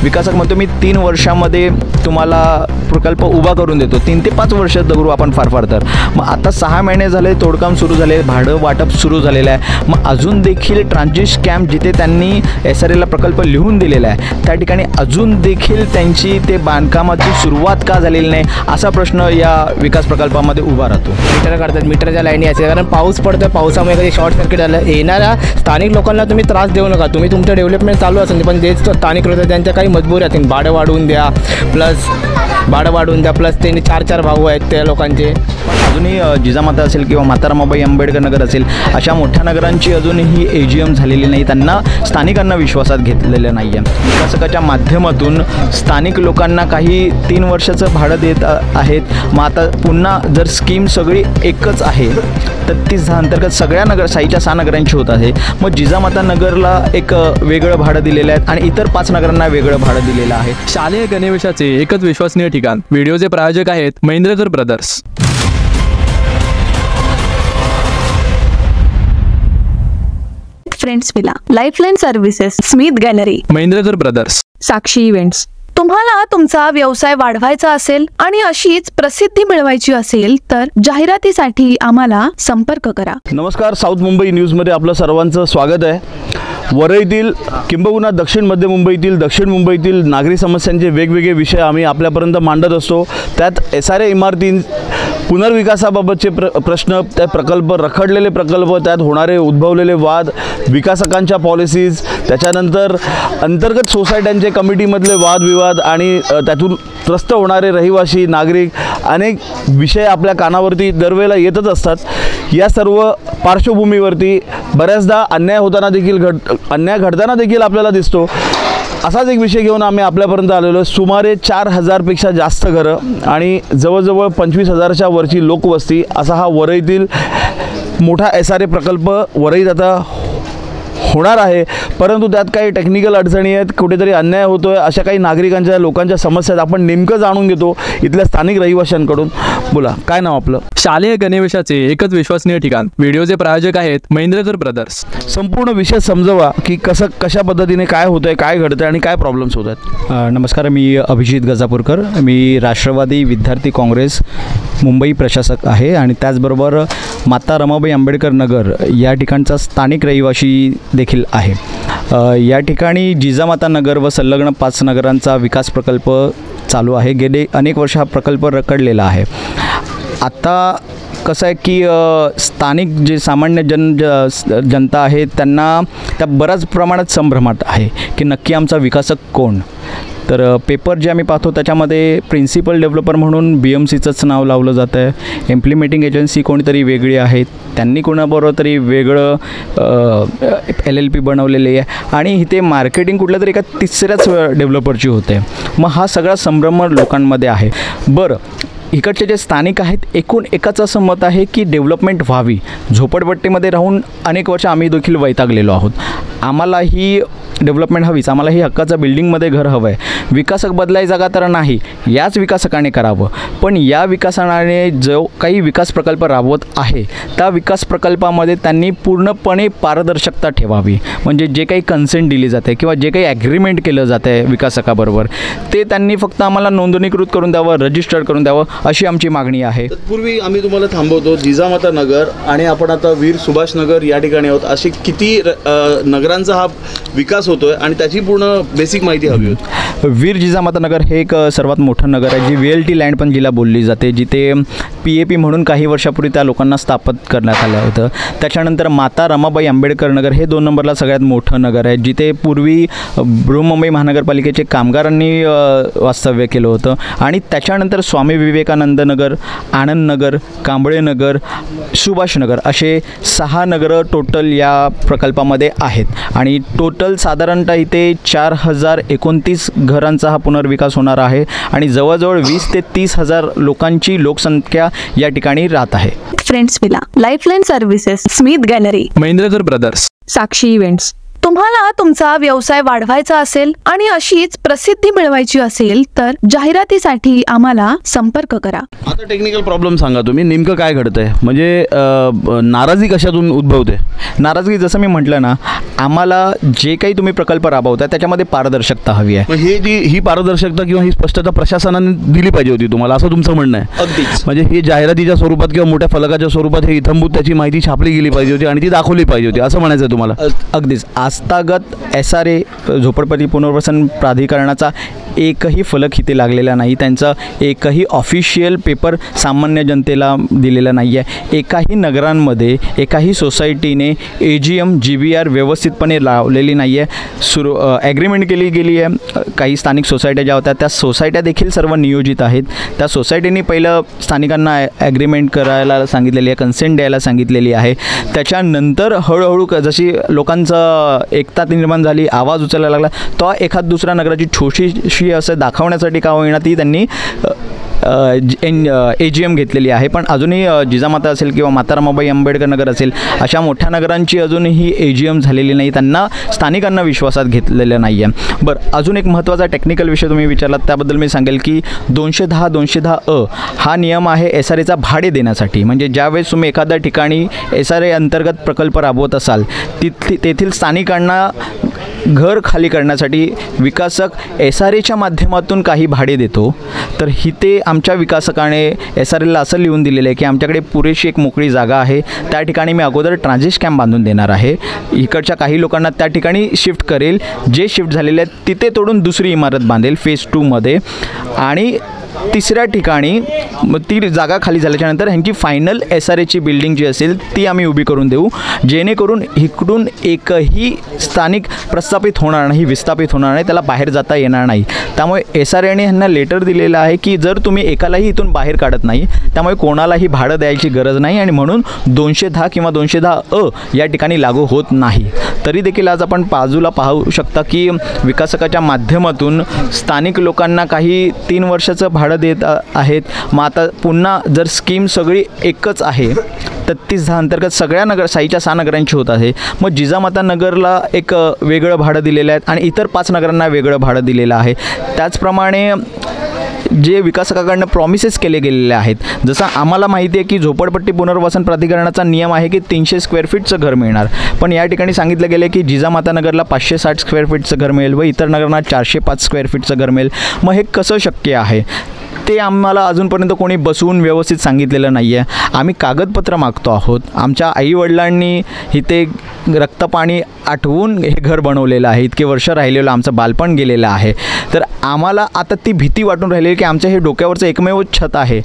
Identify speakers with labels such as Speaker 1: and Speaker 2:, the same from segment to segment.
Speaker 1: विकासक म्हणतो मी 3 वर्षामध्ये तुम्हाला प्रकल्प उभा करून देतो, 3 ते 5 वर्ष करू आपण फार तर. मग आता 6 महिने झाले तोडकाम सुरू झाले, भाडं वाटप सुरू झालेलं आहे. मग अजून देखील ट्रान्झिट कॅम्प जिथे त्यांनी SRAला प्रकल्प लिहून दिलेला आहे त्या ठिकाणी अजून देखील त्यांची ते बांधकामाची सुरुवात का झालेली नाही असा प्रश्न या विकास प्रकल्पामध्ये उभा राहतो.
Speaker 2: मीटर काढतात, मीटरच्या लाईनी असते, कारण पाऊस पडतो, पावसामुळे कधी शॉर्ट सर्किट झालं. येणाऱ्या स्थानिक लोकांना तुम्ही त्रास देऊ नका. तुम्ही तुमचं डेव्हलपमेंट चालू असेल, पण जे स्थानिक लोक त्यांच्या काही मजबुरी असतील, भाडं वाढवून द्या, प्लस त्यांनी 4 भाऊ आहेत त्या लोकांचे.
Speaker 1: पण अजूनही जिजामाता असेल किंवा माता रमाबाई आंबेडकर नगर असेल अशा मोठ्या नगरांची अजूनही AGM झालेली नाही, त्यांना स्थानिकांना विश्वासात घेतलेलं नाही आहे. विकासकाच्या माध्यमातून स्थानिक लोकांना काही 3 वर्षाचं भाडं देत आहेत. मग आता पुन्हा जर स्कीम सगळी एकच आहे 33 अंतर्गत सगळ्या साईच्या 6 नगरांची होत आहे. मग जिजामाता नगरला एक वेगळं भाडं दिलेलं आहे आणि इतर 5 नगरांना वेगळं भाडं दिलेलं आहे.
Speaker 3: शालेय गणवेशाचे एकच विश्वसनीय ठिकाण. व्हिडिओचे प्रायोजक आहेत Mahendrakar brothers.
Speaker 4: Friends villa, lifeline services, Smith gallery,
Speaker 3: Mahendrakar brothers,
Speaker 4: Sakshi events. तुम्हाला तुमचा व्यवसाय वाढवायचा असेल आणि अशीच प्रसिद्धी मिळवायची असेल तर जाहिरातीसाठी आम्हाला संपर्क करा.
Speaker 1: नमस्कार, साऊथ मुंबई न्यूजमध्ये आपलं सर्वांचं स्वागत आहे. वरईतील किंबहुना दक्षिण मध्य मुंबईतील, दक्षिण मुंबईतील नागरी समस्यांचे वेगवेगळे विषय आम्ही आपल्यापर्यंत मांडत असतो. त्यात SRA इमारती पुनर्विकासाबाबतचे प्रश्न, त्या प्रकल्प, रखडलेले प्रकल्प, त्यात होणारे उद्भवलेले वाद, विकासकांच्या पॉलिसीज, त्याच्यानंतर अंतर्गत सोसायट्यांचे कमिटीमधले वादविवाद आणि त्यातून त्रस्त होणारे रहिवासी नागरिक, अनेक विषय आपल्या कानावरती दरवेळेला येतच असतात. या सर्व पार्श्वभूमीवरती बऱ्याचदा अन्याय घडताना देखील आपल्याला दिसतो. असाच एक विषय घेऊन आम्ही आपल्यापर्यंत आलेलो आहे. सुमारे 4000पेक्षा जास्त घरं आणि जवळजवळ 25,000च्या वरची लोकवस्ती असा हा वरईतील मोठा SRA प्रकल्प वरईत आता होणार आहे. परंतु त्यात काही टेक्निकल अडचणी आहेत, कुठेतरी अन्याय होतो आहे, अशा काही नागरिकांच्या, लोकांच्या समस्या आपण नेमकं जाणून घेतो इथल्या स्थानिक रहिवाशांकडून. बोला, काय नाव आपलं?
Speaker 3: शालेय गणवेशाचे एकच विश्वसनीय ठिकाण. व्हिडिओचे प्रायोजक आहेत महेंद्रकर ब्रदर्स.
Speaker 1: संपूर्ण विषय समजवा की कशा पद्धतीने काय होतं आहे, काय घडतं आणि काय प्रॉब्लेम्स होत आहेत.
Speaker 5: नमस्कार, मी अभिजित गजापूरकर. मी राष्ट्रवादी विद्यार्थी काँग्रेस मुंबई प्रशासक आहे आणि त्याचबरोबर माता रमाबाई आंबेडकर नगर या ठिकाणचा स्थानिक रहिवासी देखील आहे. या ठिकाणी जिजामाता नगर व संलग्न 5 नगरांचा विकास प्रकल्प चालू आहे. गेले अनेक वर्ष हा प्रकल्प रखडलेला आहे. आता कसं आहे की स्थानिक जे सामान्य जनता आहे त्यांना त्या बऱ्याच प्रमाणात संभ्रमात आहे की नक्की आमचा विकासक कोण. तर पेपर जे आम्ही पाहतो त्याच्यामध्ये प्रिन्सिपल डेव्हलपर म्हणून BMCचंच नाव लावलं जातं आहे. इम्प्लिमेंटिंग एजन्सी कोणीतरी वेगळी आहे, त्यांनी कोणाबरोबर तरी वेगळं LLP बनवलेली आहे आणि इथे मार्केटिंग कुठल्या तरी एका 3ऱ्याच डेव्हलपरची होते. मग हा सगळा संभ्रम लोकांमध्ये आहे. बरं, इकडचे जे स्थानिक आहेत एकूण एकच असं मत आहे की डेव्हलपमेंट व्हावी. झोपडपट्टीमध्ये राहून अनेक वर्ष आम्ही देखील वैतागलेलो आहोत. आम्हाला ही डेव्हलपमेंट हवीच, आम्हाला ही हक्काचं बिल्डिंगमध्ये घर हवं आहे. विकासक बदलायचा जागा तर नाही, याच विकासकाने करावं. पण या विकासकाने जो काही विकास प्रकल्प राबवत आहे त्या विकास प्रकल्पामध्ये त्यांनी पूर्णपणे पारदर्शकता ठेवावी. म्हणजे जे काही कन्सेंट दिली जाते किंवा जे काही ॲग्रीमेंट केलं जातं आहे विकासकाबरोबर ते त्यांनी फक्त आम्हाला नोंदणीकृत करून द्यावं, रजिस्टर्ड करून द्यावं अशी आमची मागणी आहे.
Speaker 1: तत्पूर्वी आम्ही तुम्हाला थांबवतो. जिजामाता नगर आणि आपण आता वीर सुभाष नगर या ठिकाणी आहोत. अशी किती नगरांचा हा विकास होतोय आणि त्याची पूर्ण बेसिक माहिती हवी होती.
Speaker 5: वीर जिजामाता नगर हे एक सर्वात मोठं नगर आहे, जी VLT लँड पण जिला बोलली जाते, जिथे PAP म्हणून काही वर्षापूर्वी त्या लोकांना स्थापित करण्यात आलं होतं. त्याच्यानंतर माता रमाबाई आंबेडकर नगर हे 2 नंबरला सगळ्यात मोठं नगर आहे, जिथे पूर्वी बृहन्मुंबई महानगरपालिकेचे कामगारांनी वास्तव्य केलं होतं. आणि त्याच्यानंतर स्वामी विवेकानंद नगर, आनंद नगर, कांबळे नगर, सुभाष नगर असे 6 नगरं टोटल या प्रकल्पामध्ये आहेत. आणि टोटल साधारणतः इथे 4029 घरांचा हा पुनर्विकास होणार आहे आणि जवळजवळ 20 ते 30,000 लोकांची लोकसंख्या या ठिकाणी राहत आहे.
Speaker 4: Friends villa, lifeline services, Smith gallery,
Speaker 3: Mahendrakar brothers,
Speaker 4: Sakshi events. तुम्हाला तुमचा व्यवसाय वाढवायचा असेल आणि अशीच प्रसिद्धी मिळवायची असेल तर जाहिरातीसाठी आम्हाला संपर्क करा.
Speaker 1: आता टेक्निकल प्रॉब्लेम सांगा तुम्ही, नेमकं काय घडतंय, म्हणजे नाराजी कशातून उद्भवते?
Speaker 5: नाराजगी जसं मी म्हटलं ना, आम्हाला जे काही तुम्ही प्रकल्प राबवता त्याच्यामध्ये पारदर्शकता हवी आहे.
Speaker 1: मग ही पारदर्शकता किंवा ही स्पष्टता प्रशासनाने दिली पाहिजे होती तुम्हाला, असं तुमचं म्हणणं आहे?
Speaker 5: अगदीच.
Speaker 1: म्हणजे ही जाहिरातीच्या स्वरूपात किंवा मोठ्या फलकाच्या स्वरूपात हे इथंभूत त्याची माहिती छापली गेली पाहिजे होती आणि ती दाखवली पाहिजे होती, असं म्हणायचं आहे तुम्हाला?
Speaker 5: अगदीच. आस्थागत SRA झोपडपट्टी पुनर्वसन प्राधिकरणाचा एकही फलक इथे लागलेला नाही. त्यांचा एकही ऑफिशियल पेपर सामान्य जनतेला दिलेला नाही आहे. एकाही नगरांमध्ये एकाही सोसायटीने AGM GBR व्यवस्थितपणे लावलेली नाही आहे. ॲग्रीमेंट केली गेली आहे. काही स्थानिक सोसायट्या ज्या होत्या त्या सोसायट्या देखील सर्व नियोजित आहेत. त्या सोसायटीने पहिलं स्थानिकांना ॲग्रीमेंट करायला सांगितलेली आहे, कन्सेंट द्यायला सांगितलेली आहे. त्याच्यानंतर हळूहळू जशी लोकांचं एकता निर्माण झाली, आवाज उचलायला लागला, तो एखाद दुसऱ्या नगराची छोटीशी असं दाखवण्यासाठी का होईना ती त्यांनी AGM घेतलेली आहे. पण अजूनही जिजामाता असेल किंवा माता रमाबाई आंबेडकर नगर असेल अशा मोठ्या नगरांची अजूनही AGM झालेली नाही. त्यांना स्थानिकांना विश्वासात घेतलेलं नाही आहे. बरं, अजून एक महत्त्वाचा टेक्निकल विषय तुम्ही विचारलात त्याबद्दल मी सांगेल की 210 हा नियम आहे SRAचा भाडे देण्यासाठी. म्हणजे ज्यावेळेस तुम्ही एखाद्या ठिकाणी SRA अंतर्गत प्रकल्प राबवत असाल तेथील स्थानिकांना घर खाली करण्यासाठी विकासक SRAच्या माध्यमातून काही भाडे देतो. तर इथे आमच्या विकासकाने SRAला असं लिहून दिलेलं आहे की आमच्याकडे पुरेशी एक मोकळी जागा आहे, त्या ठिकाणी मी अगोदर ट्रान्झिट कॅम्प बांधून देणार आहे. इकडच्या काही लोकांना त्या ठिकाणी शिफ्ट करेल, जे शिफ्ट झालेले आहेत तिथे तोडून दुसरी इमारत बांधेल फेज 2 मध्ये. आणि तिसऱ्या ठिकाणी ती जागा खाली झाल्याच्यानंतर ह्यांची फायनल SRAची बिल्डिंग जी असेल ती आम्ही उभी करून देऊ, जेणेकरून इकडून एकही स्थानिक प्रस्थापित होणार नाही, विस्थापित होणार नाही, त्याला बाहेर जाता येणार नाही. त्यामुळे SRAने ह्यांना लेटर दिलेलं आहे की जर तुम्ही एकालाही इथून बाहेर काढत नाही त्यामुळे कोणालाही भाडं द्यायची गरज नाही आणि म्हणून 210 किंवा 210 या ठिकाणी लागू होत नाही. तरी देखील आज आपण बाजूला पाहू शकता की विकासकाच्या माध्यमातून स्थानिक लोकांना काही 3 वर्षाचं भाडं देत आहेत. मग आता पुन्हा जर स्कीम सगळी एकच आहे 3310 अंतर्गत सगळ्या साईच्या 6 नगरांची होत आहे. मग जिजामाता नगरला एक वेगळं भाडं दिलेलं आहे आणि इतर 5 नगरांना वेगळं भाडं दिलेलं आहे. त्याचप्रमाणे जे विकासकाकडनं प्रॉमिसेस केले गेलेले आहेत, जसं आम्हाला माहिती आहे की झोपडपट्टी पुनर्वसन प्राधिकरणाचा नियम आहे की 300 स्क्वेअर फीटचं घर मिळणार, पण या ठिकाणी सांगितलं गेलं की जिजामाता नगरला 560 स्क्वेअर फीटचं घर मिळेल व इतर नगरांना 405 स्क्वेअर फीटचं घर मिळेल. मग हे कसं शक्य आहे ते आम्हाला अजूनपर्यंत कोणी बसवून व्यवस्थित सांगितलेलं नाही आहे. आम्ही कागदपत्र मागतो आहोत. आमच्या आईवडिलांनी इथे रक्तपाणी आठवून हे घर बनवलेलं आहे, इतके वर्ष राहिलेलं आमचं बालपण गेलेलं आहे. तर आम्हाला आता ती भीती वाटून राहिली की आमच्या हे डोक्यावरचं एकमेव छत आहे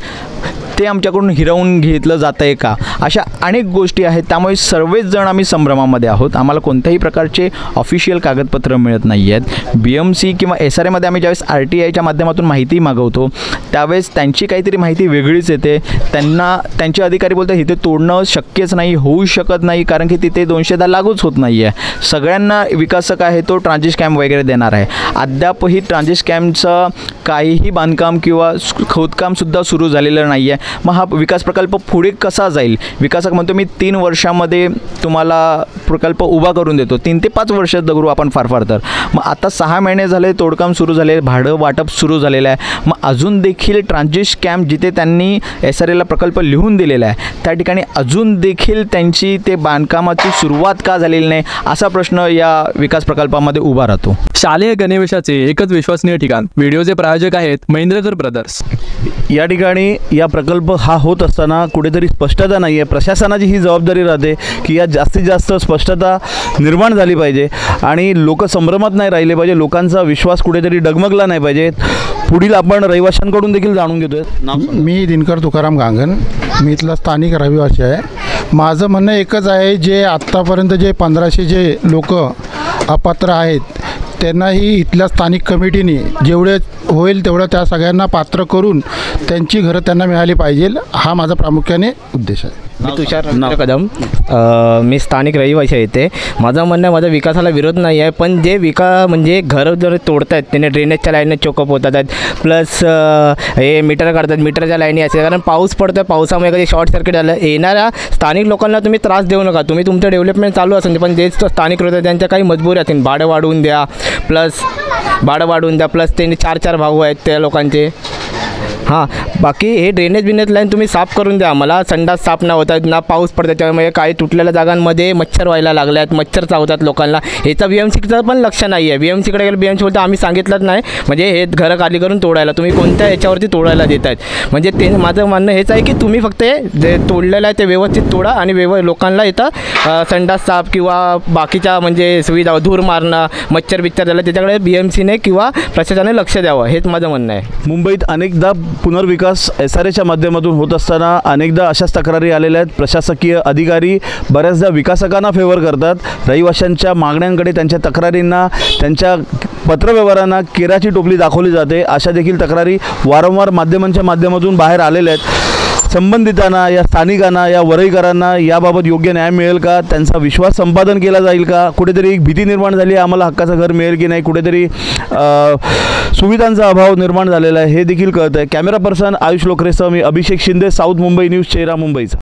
Speaker 5: ते आमच्याकडून हिरावून घेतलं जातं आहे का, अशा अनेक गोष्टी आहेत. त्यामुळे सर्वच जण आम्ही संभ्रमामध्ये आहोत. आम्हाला कोणत्याही प्रकारचे ऑफिशियल कागदपत्र मिळत नाही आहेत. BMC किंवा SRAमध्ये आम्ही ज्यावेळेस RTIच्या माध्यमातून माहिती मागवतो त्यावेळेस त्यांची काहीतरी माहिती वेगळीच येते. त्यांचे अधिकारी बोलतात इथे तोडणं शक्यच नाही, होऊ शकत नाही, कारण की तिथे 210 लागूच होत नाही आहे. सगळ्यांना विकासक आहे तो ट्रान्झिट कॅम्प वगैरे देणार आहे. अद्यापही ट्रान्झिट कॅम्पचं काहीही बांधकाम किंवा खोदकामसुद्धा सुरू झालेलं नाही आहे. मग हा विकास प्रकल्प पुढे कसा जाईल? विकासक म्हणतो मी 3 वर्षामध्ये तुम्हाला प्रकल्प उभा करून देतो. 3 ते 5 वर्षात करू आपण फार तर. मग आता 6 महिने झाले तोडकाम सुरू झाले, भाडं वाटप सुरू झालेलं आहे. मग अजून देखील ट्रान्झिट कॅम्प जिथे त्यांनी SRAला प्रकल्प लिहून दिलेला आहे त्या ठिकाणी अजून देखील त्यांची ते बांधकामाची सुरुवात का झालेली नाही असा प्रश्न या विकास प्रकल्पामध्ये उभा राहतो.
Speaker 3: शालेय गणवेशाचे एकच विश्वसनीय ठिकाण. व्हिडिओचे प्रायोजक आहेत महेंद्रकर ब्रदर्स.
Speaker 1: या ठिकाणी या प्रकल्प हा होत असताना कुठेतरी स्पष्टता नाही आहे. प्रशासनाची ही जबाबदारी राहते की यात जास्तीत जास्त स्पष्टता निर्माण झाली पाहिजे आणि लोक संभ्रमात नाही राहिले पाहिजे, लोकांचा विश्वास कुठेतरी डगमगला नाही पाहिजे. पुढील आपण रहिवाशांकडून देखील जाणून घेतोय.
Speaker 6: मी दिनकर तुकाराम गांगण, मी इथला स्थानिक रहिवासी आहे. माझं म्हणणं एकच आहे, जे आत्तापर्यंत जे 1500 जे लोक अपात्र आहेत त्यांनाही इथल्या स्थानिक कमिटीने जेवढे होईल तेवढं त्या सगळ्यांना पात्र करून त्यांची घरं त्यांना मिळाली पाहिजे, हा माझा प्रामुख्याने उद्देश आहे.
Speaker 2: मी तुषार
Speaker 1: नाव.
Speaker 2: रवींद्र कदम. मी स्थानिक रहिवासी आहे इथे. माझं म्हणणं आहे, माझ्या विकासाला विरोध नाही आहे, पण जे म्हणजे घरं जर तोडतायत त्याने ड्रेनेजच्या लाईन चोकअप होतात आहेत, प्लस हे मीटर काढतात, मीटरच्या लाईनी असतात. कारण पाऊस पडतो, पावसामुळे कधी शॉर्ट सर्किट झालं, येणाऱ्या स्थानिक लोकांना तुम्ही त्रास देऊ नका. तुम्ही तुमचं डेव्हलपमेंट चालू असेल, पण जे स्थानिक लोक आहेत त्यांच्या काही मजबुरी असतील, भाडं वाढवून द्या, प्लस त्यांनी 4 भाऊ आहेत त्या लोकांचे. हां, बाकी हे ड्रेनेज लाईन तुम्ही साफ करून द्या. मला संडास साफ ना होतात, ना पाऊस पडतात, त्यामुळे काही तुटलेल्या जागांमध्ये मच्छर व्हायला लागले आहेत, मच्छर चावतात लोकांना. ह्याचा BMCचं पण लक्ष नाही आहे. BMCकडे गेलं, BMC बोलतं आम्ही सांगितलंच नाही, म्हणजे हे घरं खाली करून तोडायला तुम्ही कोणत्या याच्यावरती तोडायला देत आहेत. म्हणजे ते माझं म्हणणं हेच आहे की तुम्ही फक्त हे जे तोडलेलं आहे ते व्यवस्थित तोडा आणि लोकांना इथं संडास साफ किंवा बाकीच्या म्हणजे सुविधा, धूर मारणं, मच्छर झालं त्याच्याकडे BMCने किंवा प्रशासनाने लक्ष द्यावं, हेच माझं म्हणणं आहे.
Speaker 1: मुंबईत अनेकदा पुनर्विकास SRAच्या माध्यमातून होत असताना अनेकदा अशाच तक्रारी आलेल्या आहेत. प्रशासकीय अधिकारी बऱ्याचदा विकासकांना फेवर करतात, रहिवाशांच्या मागण्यांकडे, त्यांच्या तक्रारींना, त्यांच्या पत्रव्यवहारांना केराची टोपली दाखवली जाते. अशा देखील तक्रारी वारंवार माध्यमांच्या माध्यमातून बाहेर आलेल्या आहेत. संबंधितांना, या स्थानिकांना, या वरईकरांना याबाबत योग्य न्याय मिळेल का? त्यांचा विश्वास संपादन केला जाईल का? कुठेतरी एक भीती निर्माण झाली, आम्हाला हक्काचं घर मिळेल की नाही, कुठेतरी सुविधांचा अभाव निर्माण झालेला आहे, हे देखील कळतं आहे. कॅमेरा पर्सन आयुष लोकरेसह मी अभिषेक शिंदे, साऊथ मुंबई न्यूज, चेहरा मुंबईचा.